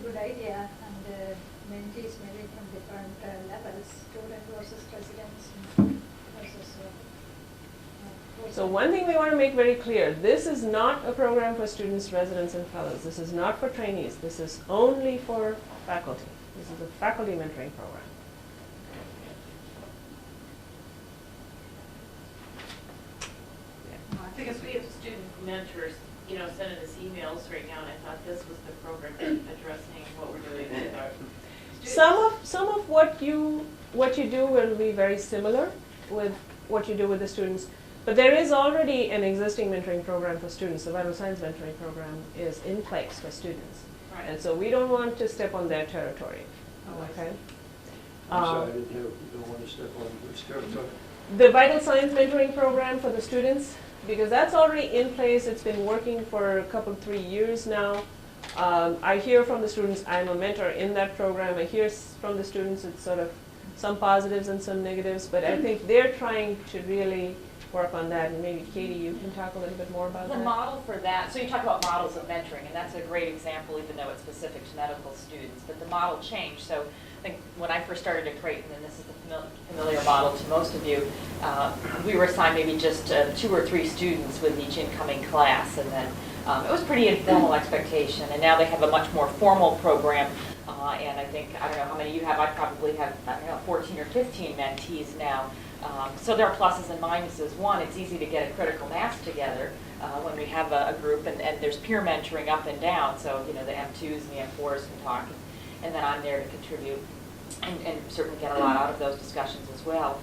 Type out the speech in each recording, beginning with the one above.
good idea, and mentees maybe from different levels, student versus residents versus. So one thing we want to make very clear, this is not a program for students, residents, and fellows. This is not for trainees. This is only for faculty. This is a faculty mentoring program. Because we have student mentors, you know, sending us emails right now, and I thought this was the program addressing what we're doing with our students. Some of what you do will be very similar with what you do with the students, but there is already an existing mentoring program for students. The Vital Signs mentoring program is in place for students, Right. and so we don't want to step on their territory. Oh, I Okay. I'm sorry, I didn't hear, you don't want to step on which territory? The Vital Signs mentoring program for the students, because that's already in place. It's been working for a couple, 3 years now. I hear from the students, I'm a mentor in that program. I hear from the students, it's sort of some positives and some negatives, but I think they're trying to really work on that. And maybe Katie, you can talk a little bit more about The that. model for that, so you talk about models of mentoring, and that's a great example, even though it's specific to medical students, but the model changed. So I think when I first started at Creighton, and this is the familiar model to most of you, we were assigned maybe just 2 or 3 students with each incoming class, and then it was pretty informal expectation, and now they have a much more formal program, and I think, I don't know how many you have, I probably have, I don't know, 14 or 15 mentees now. So there are pluses and minuses. One, it's easy to get a critical mass together when we have a group, and there's peer mentoring up and down, so you know the M2s and the M4s can talk, and then I'm there to contribute and certainly get a lot out of those discussions as well.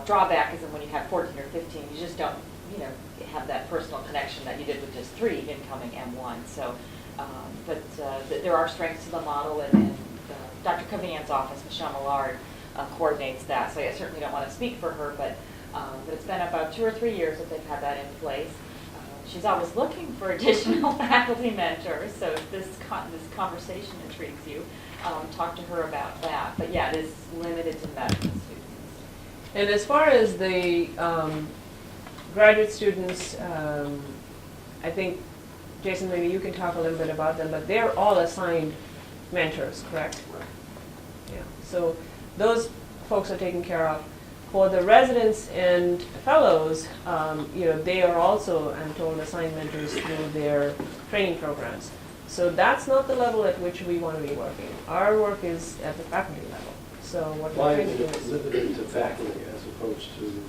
Drawback is that when you have 14 or 15, you just don't, you know, have that personal connection that you did with just 3 incoming M1. So, there are strengths to the model, and Dr. Kavan's office, Michelle Millard, coordinates that. So I certainly don't want to speak for her, but it's been about 2 or 3 years that they've had that in place. She's always looking for additional faculty mentors, so if this conversation intrigues you, talk to her about that. But yeah, it is limited to medical students. And as far as the graduate students, I think, Jason, maybe you can talk a little bit about them, but they're all assigned mentors, correct? Right. Yeah. So those folks are taken care of. For the residents and fellows, you know, they are also, I'm told, assigned mentors through their training programs. So that's not the level at which we want to be working. Our work is at the faculty level. So what Why we're is trying to do it is limited to faculty as opposed to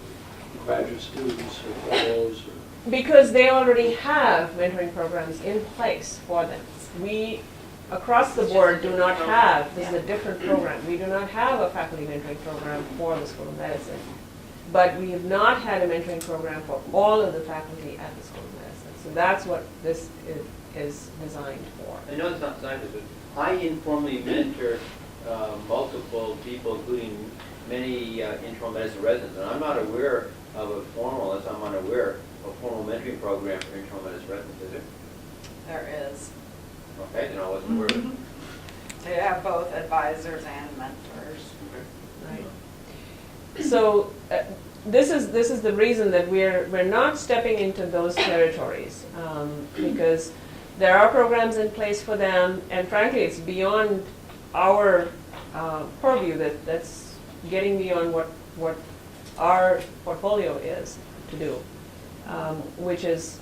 graduate students or fellows? Or because they already have mentoring programs in place for them. We, across the board, do not have, this is a different program, we do not have a faculty mentoring program for the School of Medicine. But we have not had a mentoring program for all of the faculty at the School of Medicine. So that's what this is designed for. I know it's not scientific, but I informally mentor multiple people, including many internal medicine residents, and I'm not aware of a formal, as I'm unaware, of a formal mentoring program for internal medicine residents, is there? There is. Okay, then I wasn't aware of it. They have both advisors and mentors. Right. So this is the reason that we're not stepping into those territories, because there are programs in place for them, and frankly, it's beyond our purview. That's getting beyond what our portfolio is to do, which is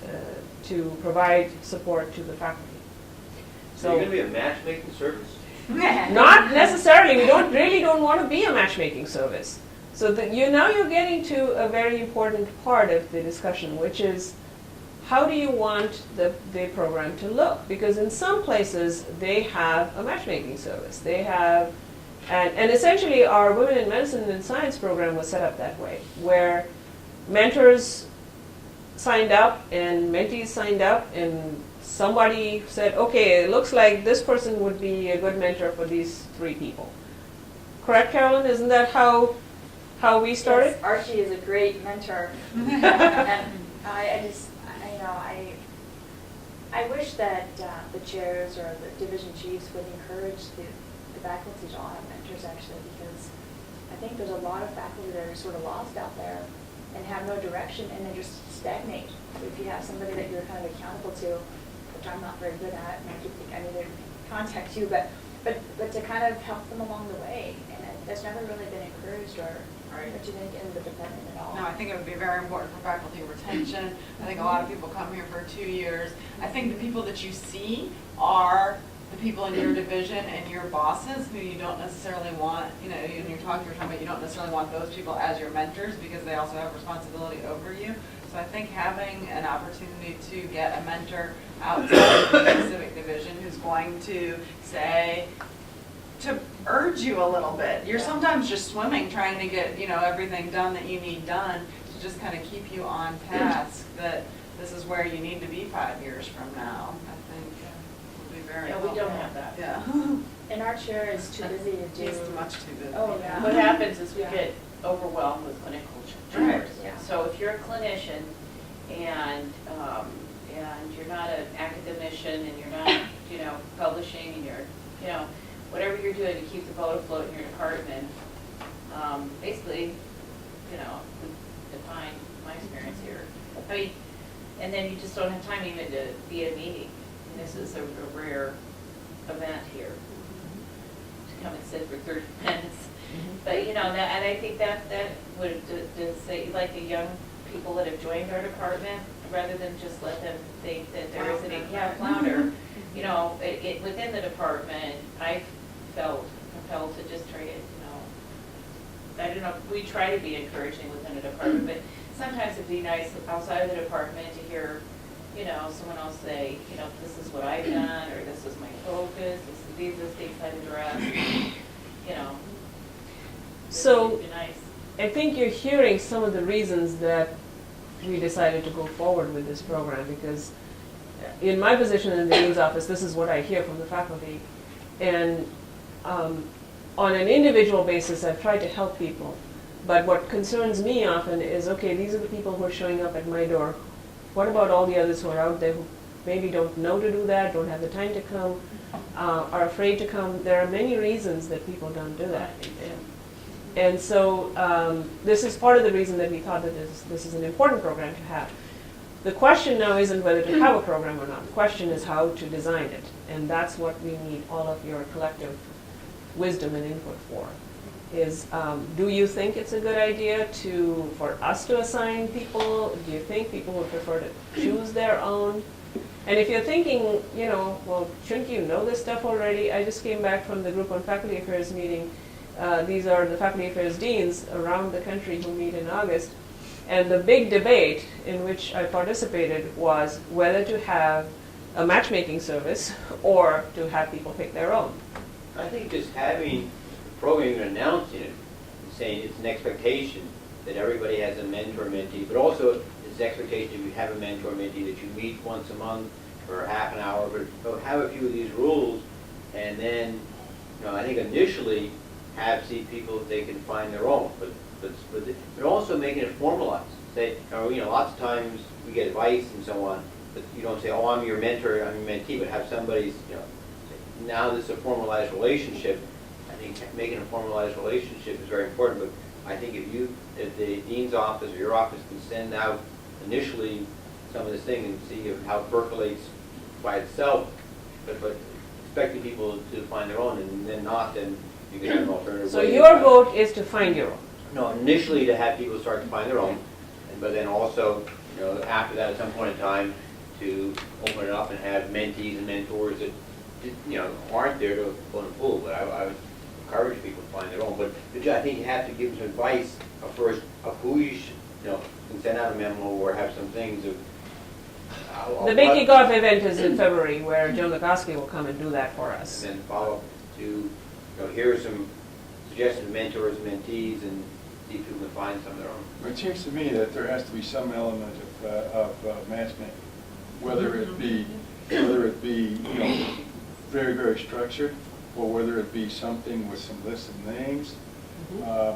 to provide support to the faculty. So you're going to be a matchmaking service? Not necessarily. We don't want to be a matchmaking service. So you're getting to a very important part of the discussion, which is how do you want the program to look? Because in some places they have a matchmaking service. They have, and essentially our Women in Medicine and Science program was set up that way, where mentors signed up and mentees signed up, and somebody said, okay, it looks like this person would be a good mentor for these 3 people. Correct, Carolyn? Isn't that how we started? Yes, Archie is a great mentor. And I wish that the chairs or the division chiefs would encourage the faculty to all have mentors, actually, because I think there's a lot of faculty that are sort of lost out there and have no direction, and they just stagnate. If you have somebody that you're kind of accountable to, which I'm not very good at, and I keep thinking I need to contact you, but but to kind of help them along the way, and that's never really been encouraged or to think in the department at all. No, I think it would be very important for faculty retention. I think a lot of people come here for 2 years. I think the people that you see are the people in your division and your bosses who you don't necessarily want, you know, when you're talking about, you don't necessarily want those people as your mentors because they also have responsibility over you. So I think having an opportunity to get a mentor outside of the civic division who's going to say, to urge you a little bit. You're sometimes just swimming, trying to get, you know, everything done that you need done to just kind of keep you on task, that this is where you need to be 5 years from now. I think would be very Yeah, helpful. we don't have that. Yeah. And our chair is too busy to do. He's much too busy. Oh, yeah. What happens is we Yeah. get overwhelmed with clinical Right. chores. Yeah. So if you're a clinician and you're not an academician and you're not, you know, publishing and you're, you know, whatever you're doing to keep the boat afloat in your department, basically, you know, define my experience here. I mean, and then you just don't have time even to be at a meeting. And this is a rare event here, to come and sit for 30 minutes. But, you know, that, and I think that would, to say, like the young people that have joined our department, rather than just let them think that there is a flounder, you know, within the department, I felt compelled to just try to, you know, I don't know, we try to be encouraging within a department, but sometimes it'd be nice outside of the department to hear, you know, someone else say, you know, this is what I've done, or this was my focus, these are the things I've addressed, you know. So- It'd be nice. I think you're hearing some of the reasons that we decided to go forward with this program, because in my position in the dean's office, this is what I hear from the faculty. And on an individual basis, I've tried to help people. But what concerns me often is, okay, these are the people who are showing up at my door. What about all the others who are out there who maybe don't know to do that, don't have the time to come, are afraid to come? There are many reasons that people don't do that. And so this is part of the reason that we thought that this is an important program to have. The question now isn't whether to have a program or not. The question is how to design it. And that's what we need all of your collective wisdom and input for. Is do you think it's a good idea for us to assign people? Do you think people would prefer to choose their own? And if you're thinking, you know, well, shouldn't you know this stuff already? I just came back from the Group on Faculty Affairs meeting. These are the faculty affairs deans around the country who meet in August. And the big debate in which I participated was whether to have a matchmaking service or to have people pick their own. I think just having the program and announcing it, and saying it's an expectation that everybody has a mentor mentee, but also it's an expectation if you have a mentor mentee that you meet once a month for half an hour, but have a few of these rules, and then, you know, I think initially see people if they can find their own, but also making it formalized. Say, you know, lots of times we get advice and so on, but you don't say, oh, I'm your mentor, I'm your mentee, but have somebody, you know, say, now this is a formalized relationship. I think making a formalized relationship is very important, but I think if the dean's office or your office can send out initially some of this thing and see how it percolates by itself, but expecting people to find their own, and then not, then you can have an alternative. So way. your vote is to find your own. No, initially to have people start to find their own, but then also, you know, after that at some point in time, to open it up and have mentees and mentors that, you know, aren't there to fill and pull. But I would encourage people to find their own. But I think you have to give some advice first of who you should, you know, can send out a memo or have some things of. The big kickoff event is in February, where Joe Lugoski will come and do that for us. And then follow up to, you know, here are some suggested mentors, mentees, and see if you can find some of their own. It seems to me that there has to be some element of matchmaking, whether it be you know, very, very structured, or whether it be something with some lists of names,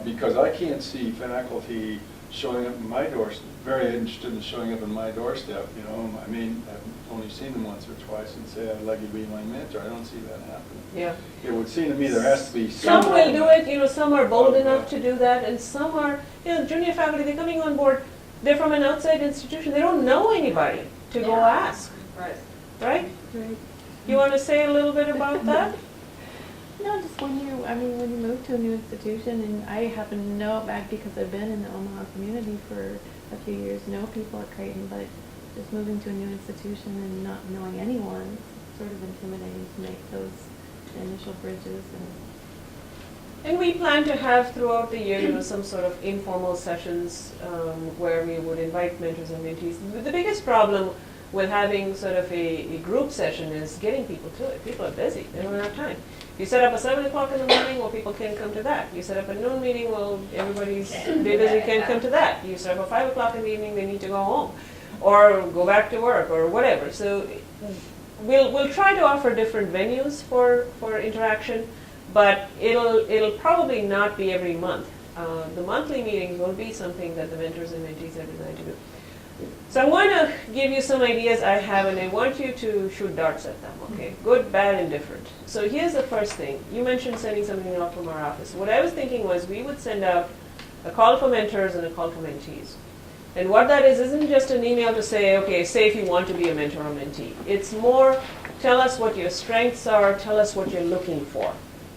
because I can't see faculty showing up in my doorstep, very interested in showing up in my doorstep, you know. I mean, I've only seen them once or twice and say, I'd like you to be my mentor. I don't see that happening. Yeah. It would seem to me there has to be Some will do it, you know, some are bold enough to do that, and some are, you know, junior faculty, they're coming on board, they're from an outside institution, they don't know anybody to go ask, Right. right? You want to say a little bit about that? No, just when you move to a new institution, and I happen to know it back because I've been in the Omaha community for a few years, know people at Creighton, but just moving to a new institution and not knowing anyone, it's sort of intimidating to make those initial bridges. And we plan to have throughout the year, some sort of informal sessions where we would invite mentors and mentees. The biggest problem with having sort of a group session is getting people to it. People are busy, they don't have time. You set up a 7 o'clock in the morning, well, people can't come to that. You set up a noon meeting, well, everybody's busy, can't come to that. You set up a 5 o'clock in the evening, they need to go home, or go back to work, or whatever. So we'll try to offer different venues for interaction, but it'll probably not be every month. The monthly meetings will be something that the mentors and mentees are designed to do. So I'm going to give you some ideas I have, and I want you to shoot darts at them, okay? Good, bad, and different. So here's the first thing. You mentioned sending something out from our office. What I was thinking was we would send out a call for mentors and a call for mentees. And what that is isn't just an email to say, okay, say if you want to be a mentor or mentee. It's more, tell us what your strengths are, tell us what you're looking for.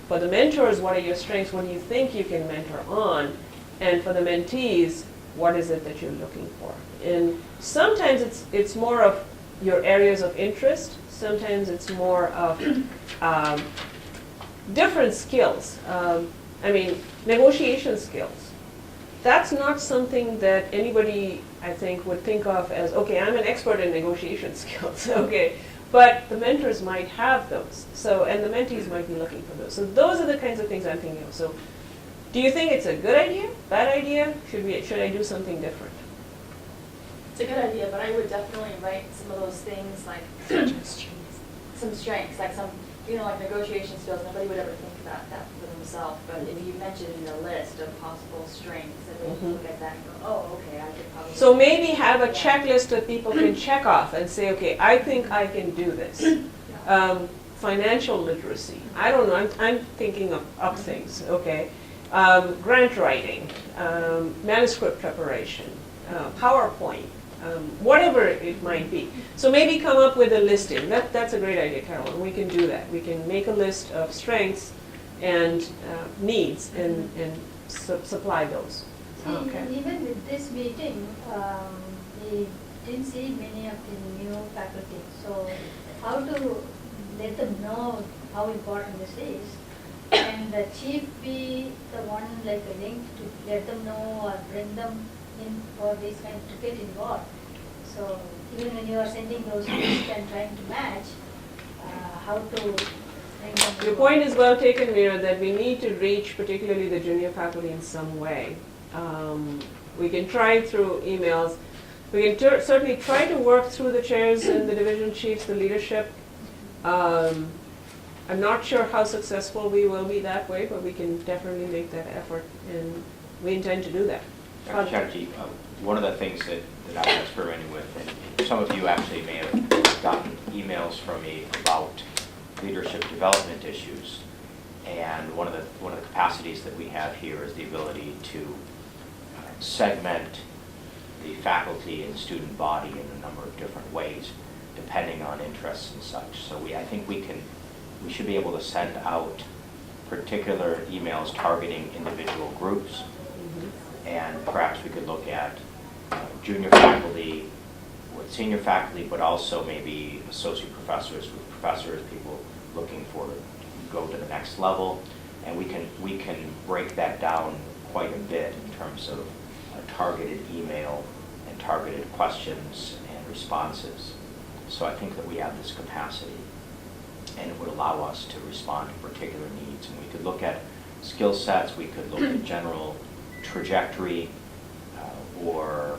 For the mentors, what are your strengths, what do you think you can mentor on? And for the mentees, what is it that you're looking for? And sometimes it's more of your areas of interest. Sometimes it's more of different skills. Negotiation skills. That's not something that anybody, I think, would think of as, okay, I'm an expert in negotiation skills, okay. But the mentors might have those. So, and the mentees might be looking for those. So those are the kinds of things I'm thinking of. So do you think it's a good idea, bad idea? Should I do something different? It's a good idea, but I would definitely write some of those things like some strengths, like some, like negotiation skills. Nobody would ever think about that for themselves. But if you mentioned in the list of possible strengths, and they look at that and go, oh, okay, I could probably. So maybe have a checklist that people can check off and say, okay, I think I can do this. Financial literacy. I don't know. I'm thinking of things. Okay. Grant writing, manuscript preparation, PowerPoint, whatever it might be. So maybe come up with a listing. That's a great idea, Carolyn. We can do that. We can make a list of strengths and needs and supply those. Okay. Even with this meeting, we didn't see many of the new faculty. So how to let them know how important this is? And the chief be the one like a link to let them know or bring them in for this kind to get involved. So even when you are sending those lists and trying to match, how to bring them Your point is well taken, Meera, that we need to reach particularly the junior faculty in some way. We can try through emails. We can certainly try to work through the chairs and the division chiefs, the leadership. I'm not sure how successful we will be that way, but we can definitely make that effort, and we intend to do that. Dr. Chatterjee, one of the things that I'm experimenting with, and some of you actually may have gotten emails from me about leadership development issues, and one of the capacities that we have here is the ability to segment the faculty and student body in a number of different ways, depending on interests and such. So I think we should be able to send out particular emails targeting individual groups, and perhaps we could look at junior faculty with senior faculty, but also maybe associate professors with professors, people looking for go to the next level, and we can break that down quite a bit in terms of a targeted email and targeted questions and responses. So I think that we have this capacity, and it would allow us to respond to particular needs. And we could look at skill sets, we could look at general trajectory or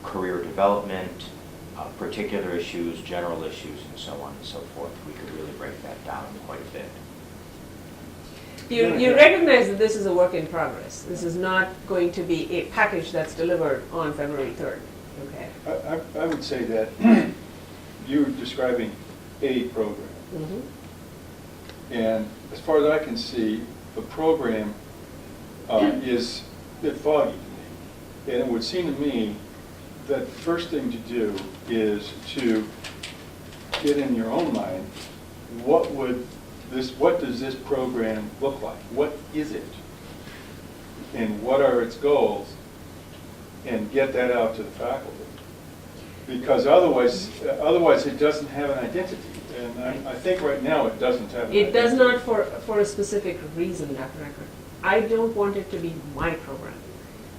career development, particular issues, general issues, and so on and so forth. We could really break that down quite a bit. You recognize that this is a work in progress. This is not going to be a package that's delivered on February 3rd. Okay. I would say that you're describing a program. Mm-hmm. And as far as I can see, the program is a bit foggy to me. And it would seem to me that the first thing to do is to get in your own mind what would what does this program look like? What is it? And what are its goals? And get that out to the faculty. Because otherwise it doesn't have an identity. And I think right now it doesn't have an identity. It does not for a specific reason, Dr. Eckert. I don't want it to be my program.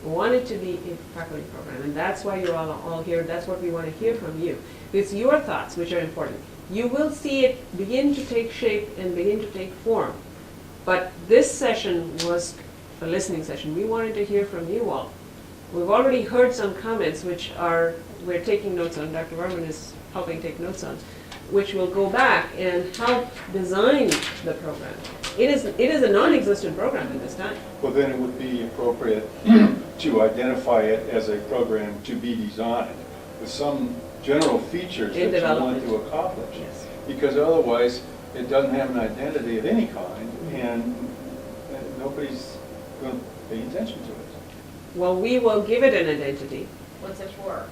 I want it to be a faculty program, and that's why you're all here. That's what we want to hear from you. It's your thoughts which are important. You will see it begin to take shape and begin to take form. But this session was a listening session. We wanted to hear from you all. We've already heard some comments which we're taking notes on. Dr. Verman is helping take notes on, which will go back and help design the program. It is a non-existent program at this time. Well, then it would be appropriate to identify it as a program to be designed with some general features In that you want development. to accomplish. Yes. Because otherwise, it doesn't have an identity of any kind, and nobody's going to pay attention to it. Well, we will give it an identity. What's it for?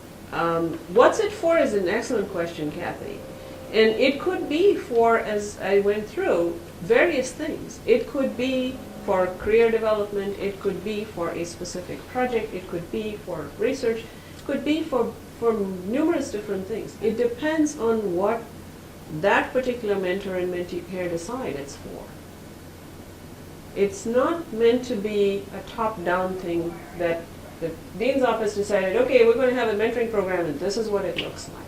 What's it for is an excellent question, Kathy. And it could be for, as I went through, various things. It could be for career development, it could be for a specific project, it could be for research, it could be for numerous different things. It depends on what that particular mentor and mentee pair decide it's for. It's not meant to be a top-down thing that the dean's office decided, okay, we're going to have a mentoring program and this is what it looks like.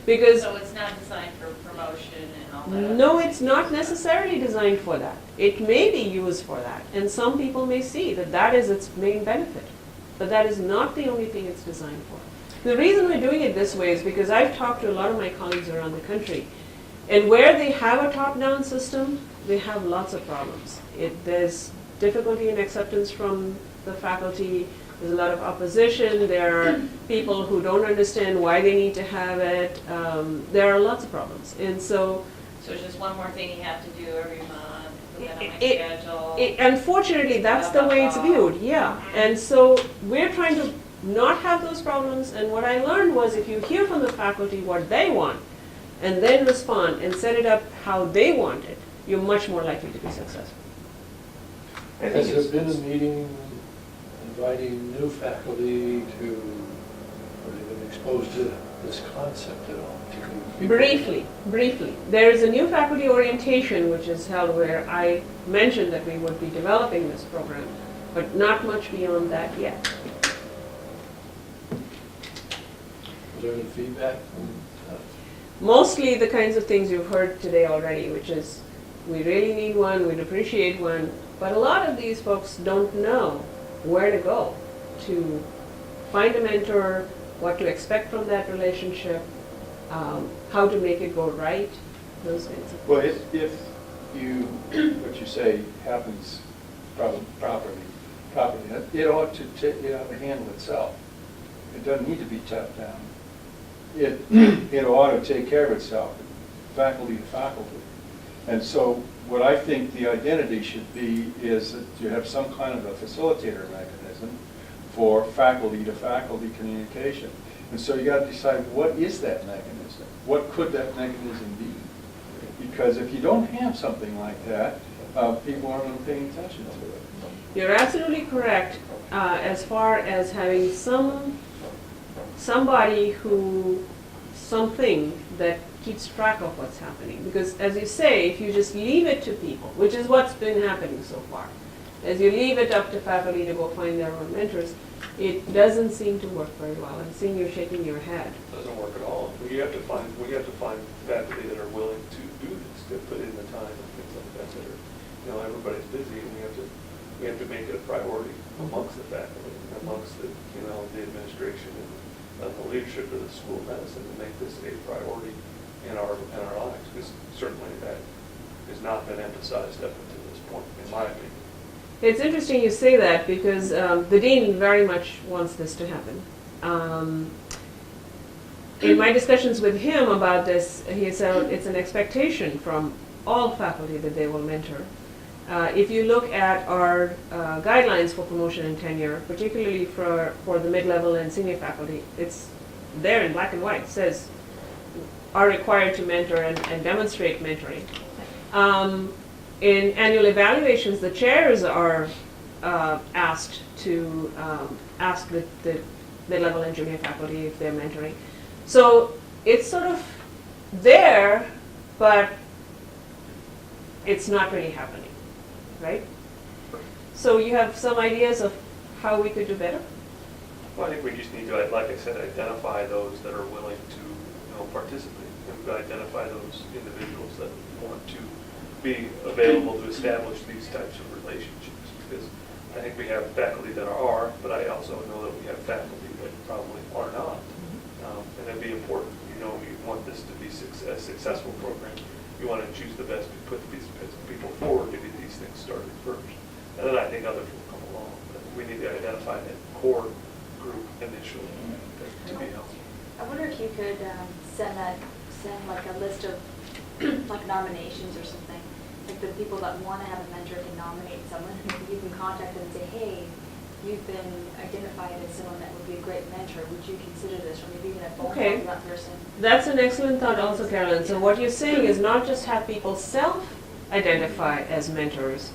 Because So it's not designed for promotion and all that? no, it's not necessarily designed for that. It may be used for that, and some people may see that that is its main benefit. But that is not the only thing it's designed for. The reason we're doing it this way is because I've talked to a lot of my colleagues around the country, and where they have a top-down system, they have lots of problems. There's difficulty in acceptance from the faculty. There's a lot of opposition. There are people who don't understand why they need to have it. There are lots of problems. And so So it's just one more thing you have to do every month, put that on my It- schedule? unfortunately, that's the way it's viewed, yeah. And so we're trying to not have those problems. And what I learned was if you hear from the faculty what they want and then respond and set it up how they want it, you're much more likely to be successful. I think Has there it's- been a meeting inviting new faculty to, or they've been exposed to this concept at all? particularly people? Briefly. There is a new faculty orientation which is held where I mentioned that we would be developing this program, but not much beyond that yet. Was there any feedback from Mostly the kinds of things you've heard today already, which is we really need one, we'd appreciate one, but a lot of these folks don't know where to go to find a mentor, what to expect from that relationship, how to make it go right, those kinds of things. Well, if you, what you say happens properly, it ought to handle itself. It doesn't need to be tapped down. It ought to take care of itself, faculty to faculty. And so what I think the identity should be is that you have some kind of a facilitator mechanism for faculty to faculty communication. And so you got to decide, what is that mechanism? What could that mechanism be? Because if you don't have something like that, people aren't going to pay attention to it. You're absolutely correct as far as having somebody something that keeps track of what's happening. Because as you say, if you just leave it to people, which is what's been happening so far, as you leave it up to faculty to go find their own mentors, it doesn't seem to work very well. I'm seeing you shaking your head. Doesn't work at all. We have to find faculty that are willing to do this, to put in the time and things like that. Everybody's busy, and we have to make it a priority amongst the faculty, amongst the administration and the leadership of the School of Medicine to make this a priority in our lives, because certainly that has not been emphasized up until this point, in my opinion. It's interesting you say that because the dean very much wants this to happen. In my discussions with him about this, he said it's an expectation from all faculty that they will mentor. If you look at our guidelines for promotion and tenure, particularly for the mid-level and senior faculty, it's there in black and white. It says are required to mentor and demonstrate mentoring. in annual evaluations, the chairs are asked to ask the mid-level and junior faculty if they're mentoring. So it's sort of there, but it's not really happening, right? So you have some ideas of how we could do better? Well, I think we just need to, like I said, identify those that are willing to, participate. And we've got to identify those individuals that want to be available to establish these types of relationships. Because I think we have faculty that are, but I also know that we have faculty that probably are not. And it'd be important, you want this to be a successful program. You want to choose the best, put these people forward to get these things started first. And then I think others will come along. But we need to identify that core group initially to be helpful. I wonder if you could send like a list of like nominations or something. Like the people that want to have a mentor can nominate someone, and maybe you can contact them and say, hey, you've been identified as someone that would be a great mentor. Would you consider this? Or maybe even a phone call to that person. That's an excellent thought also, Carolyn. So what you're saying is not just have people self-identify as mentors,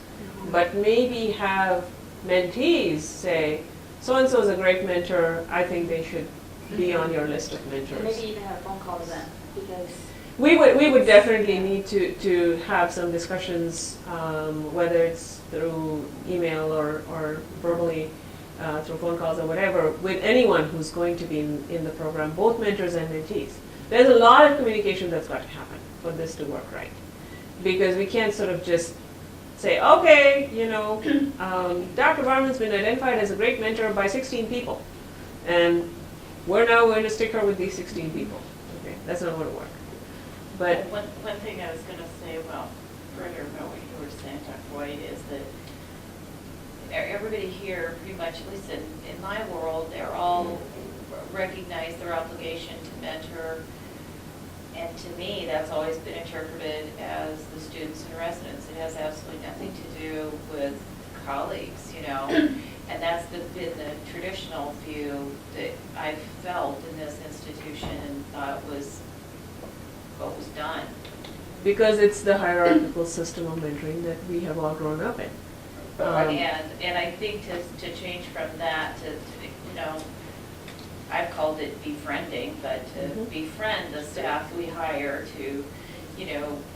but maybe have mentees say, so-and-so is a great mentor, I think they should be on your list of mentors. And maybe even have a phone call to them, because We would definitely need to have some discussions, whether it's through email or verbally, through phone calls or whatever, with anyone who's going to be in the program, both mentors and mentees. There's a lot of communication that's got to happen for this to work right. Because we can't sort of just say, okay, Dr. Barman's been identified as a great mentor by 16 people. And we're now going to stick her with these 16 people. Okay, that's not going to work. But One thing I was going to say about further about what you were saying, Dr. White, is that everybody here, pretty much, at least in my world, they're all recognize their obligation to mentor. And to me, that's always been interpreted as the students and residents. It has absolutely nothing to do with colleagues, And that's been the traditional view that I've felt in this institution and thought was what was done. because it's the hierarchical system of mentoring that we have all grown up in. And I think to change from that to I've called it befriending, but to befriend the staff we hire to,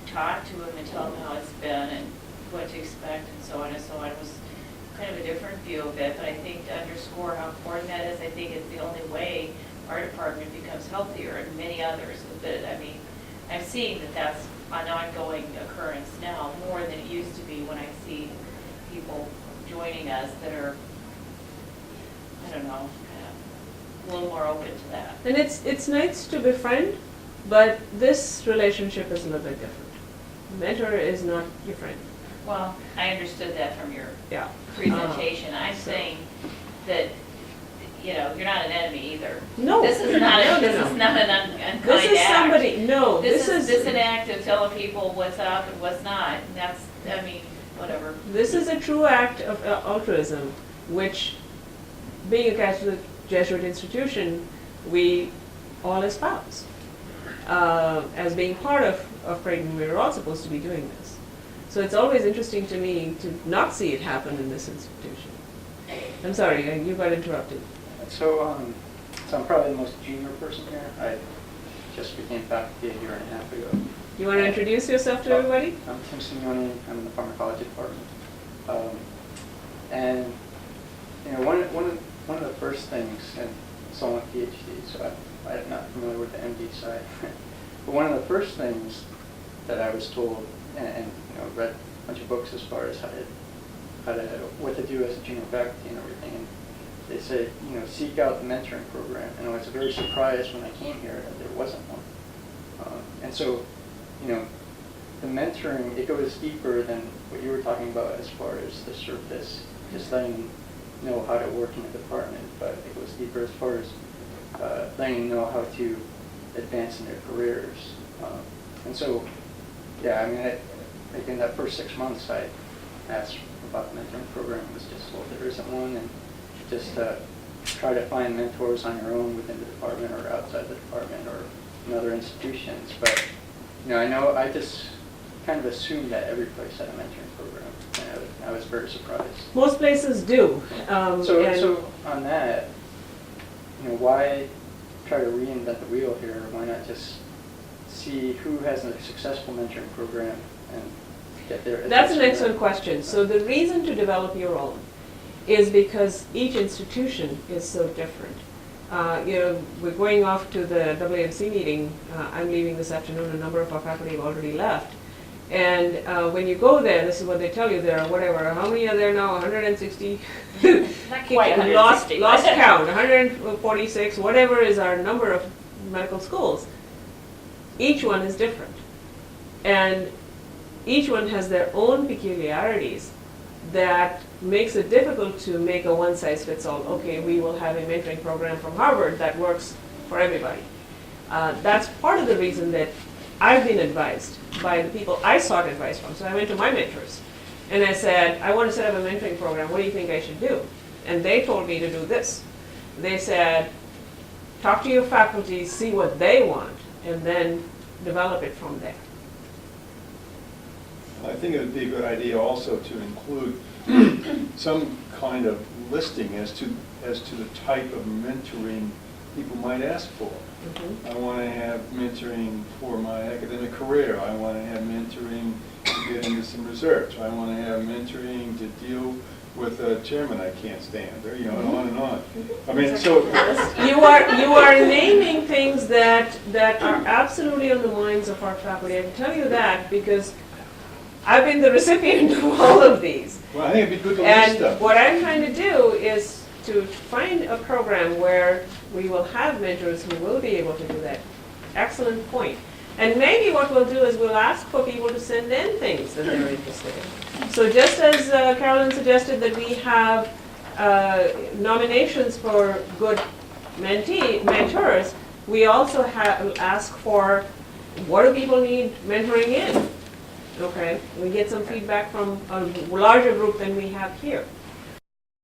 talk to them and tell them how it's been and what to expect and so on, was kind of a different view of it. But I think to underscore how important that is, I think it's the only way our department becomes healthier, and many others. But I mean, I'm seeing that that's an ongoing occurrence now, more than it used to be when I see people joining us that are, I don't know, kind of a little more open to that. And it's nice to befriend, but this relationship is a little bit different. Mentor is not your friend. Well, I understood that from your Yeah. presentation. I'm so- saying that, you're not an enemy either. No. This is not, No, no, this no. is not an unkind act. This is somebody, no, This is an act of telling people what's up and what's not, and that's, whatever. This is a true act of altruism, which, being a Catholic Jesuit institution, we all espouse. As being part of Creighton, we're all supposed to be doing this. So it's always interesting to me to not see it happen in this institution. I'm sorry, you got interrupted. So I'm probably the most junior person here. I just became faculty a year and a half ago. You want to introduce yourself to everybody? I'm Tim Simeone. I'm in the pharmacology department. And one of the first things, and so I'm a PhD, so I'm not familiar with the MD side. But one of the first things that I was told, and read a bunch of books as far as what to do as a junior faculty and everything. And they said, seek out the mentoring program. And I was very surprised when I came here that there wasn't one. And so, the mentoring, it goes deeper than what you were talking about as far as the surface, just letting them know how to work in a department, but it goes deeper as far as letting them know how to advance in their careers. And so, yeah, like in that first 6 months, I asked about the mentoring program. It was just, well, there isn't one, and just try to find mentors on your own within the department or outside the department or in other institutions. But, I know I just kind of assumed that every place had a mentoring program, and I was very surprised. Most places do. So on that, why try to reinvent the wheel here? Why not just see who has a successful mentoring program and get there? That's an excellent question. So the reason to develop your own is because each institution is so different. We're going off to the WMC meeting. I'm leaving this afternoon. A number of our faculty have already left. And when you go there, this is what they tell you. There are whatever. How many are there now? 160? Not quite 160. Lost count. 146. Whatever is our number of medical schools. Each one is different. And each one has their own peculiarities that makes it difficult to make a one-size-fits-all. Okay, we will have a mentoring program from Harvard that works for everybody. That's part of the reason that I've been advised by the people I sought advice from. So I went to my mentors and I said, I want to set up a mentoring program. What do you think I should do? And they told me to do this. They said, talk to your faculty, see what they want, and then develop it from there. I think it would be a good idea also to include some kind of listing as to the type of mentoring people might ask for. Mhm. I want to have mentoring for my academic career. I want to have mentoring to get into some research. I want to have mentoring to deal with a chairman I can't stand, or and on and on. I mean, so You are naming things that are absolutely on the minds of our faculty. I can tell you that because I've been the recipient of all of these. well, I think it'd be good to list And them. what I'm trying to do is to find a program where we will have mentors who will be able to do that. Excellent point. And maybe what we'll do is we'll ask for people to send in things that they're interested in. So just as Carolyn suggested that we have nominations for good mentors, we also ask for what do people need mentoring in? Okay, we get some feedback from a larger group than we have here.